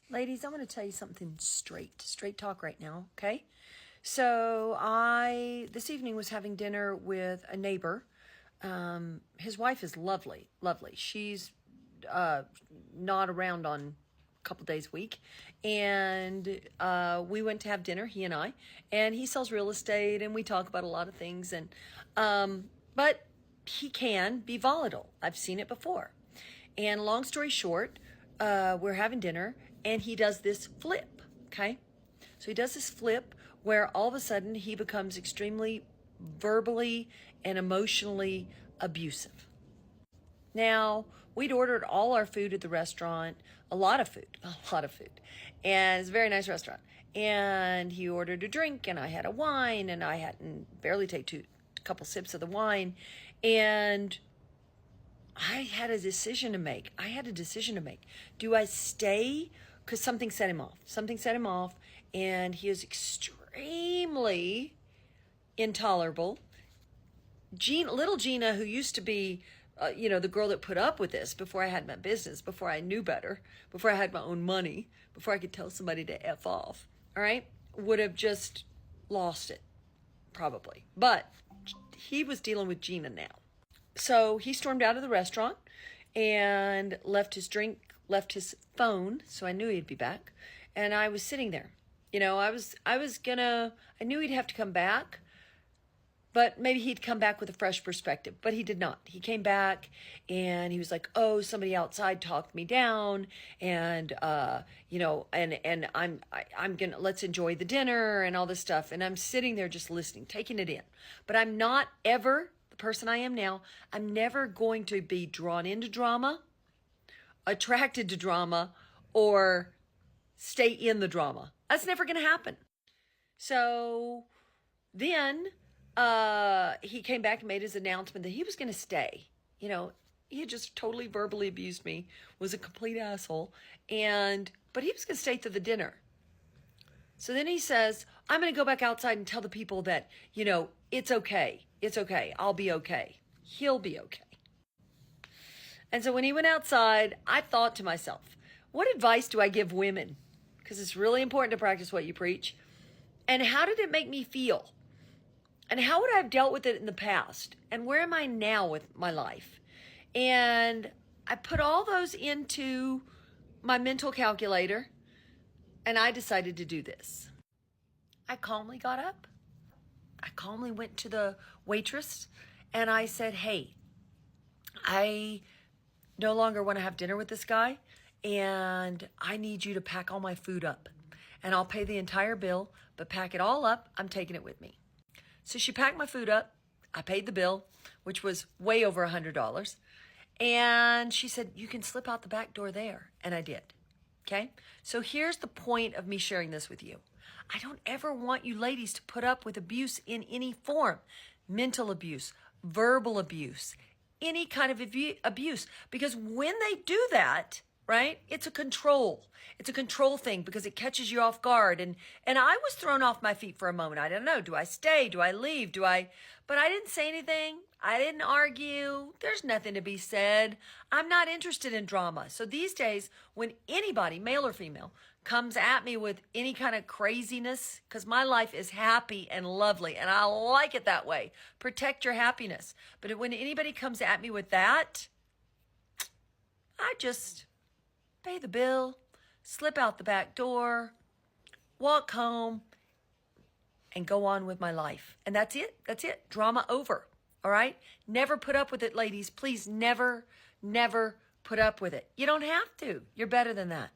Ladies, I'm going to tell you something straight talk right now, okay? So I, this evening, was having dinner with a neighbor. His wife is lovely. She's not around on a couple days a week. And we went to have dinner, he and I. And he sells real estate, and we talk about a lot of things. And but he can be volatile. I've seen it before. And long story short, we're having dinner, and he does this flip, okay? So he does this flip where all of a sudden he becomes extremely verbally and emotionally abusive. Now, we'd ordered all our food at the restaurant, a lot of food, and it's a very nice restaurant. And he ordered a drink, and I had a wine, and I hadn't barely take a couple sips of the wine, and I had a decision to make. Do I stay? Because something set him off. And he is extremely intolerable. Little Gina, who used to be, the girl that put up with this before I had my business, before I knew better, before I had my own money, before I could tell somebody to F off, all right, would have just lost it, probably. But he was dealing with Gina now. So he stormed out of the restaurant and left his drink, left his phone. So I knew he'd be back. And I was sitting there. I knew he'd have to come back, but maybe he'd come back with a fresh perspective, but he did not. He came back and he was like, oh, somebody outside talked me down, and, and I'm going to, let's enjoy the dinner and all this stuff. And I'm sitting there just listening, taking it in, but I'm not ever person I am now. I'm never going to be drawn into drama, attracted to drama, or stay in the drama. That's never going to happen. So then he came back and made his announcement that he was going to stay. He had just totally verbally abused me, was a complete asshole, but he was going to stay through the dinner. So then he says, I'm going to go back outside and tell the people that, it's okay. It's okay. I'll be okay. He'll be okay. And so when he went outside, I thought to myself, what advice do I give women? Because it's really important to practice what you preach. And how did it make me feel? And how would I have dealt with it in the past? And where am I now with my life? And I put all those into my mental calculator, and I decided to do this. I calmly got up. I calmly went to the waitress and I said, hey, I no longer want to have dinner with this guy, and I need you to pack all my food up, and I'll pay the entire bill, but pack it all up. I'm taking it with me. So she packed my food up. I paid the bill, which was way over $100. And she said, you can slip out the back door there. And I did. Okay. So here's the point of me sharing this with you. I don't ever want you ladies to put up with abuse in any form. Mental abuse, verbal abuse, any kind of abuse. Because when they do that, right, it's a control thing, because it catches you off guard. And I was thrown off my feet for a moment. I don't know. Do I stay? Do I leave? But I didn't say anything. I didn't argue. There's nothing to be said. I'm not interested in drama. So these days, when anybody, male or female, comes at me with any kind of craziness, because my life is happy and lovely, and I like it that way. Protect your happiness. But when anybody comes at me with that, I just pay the bill, slip out the back door, walk home, and go on with my life. And that's it. Drama over. All right? Never put up with it, ladies. Please never put up with it. You don't have to. You're better than that.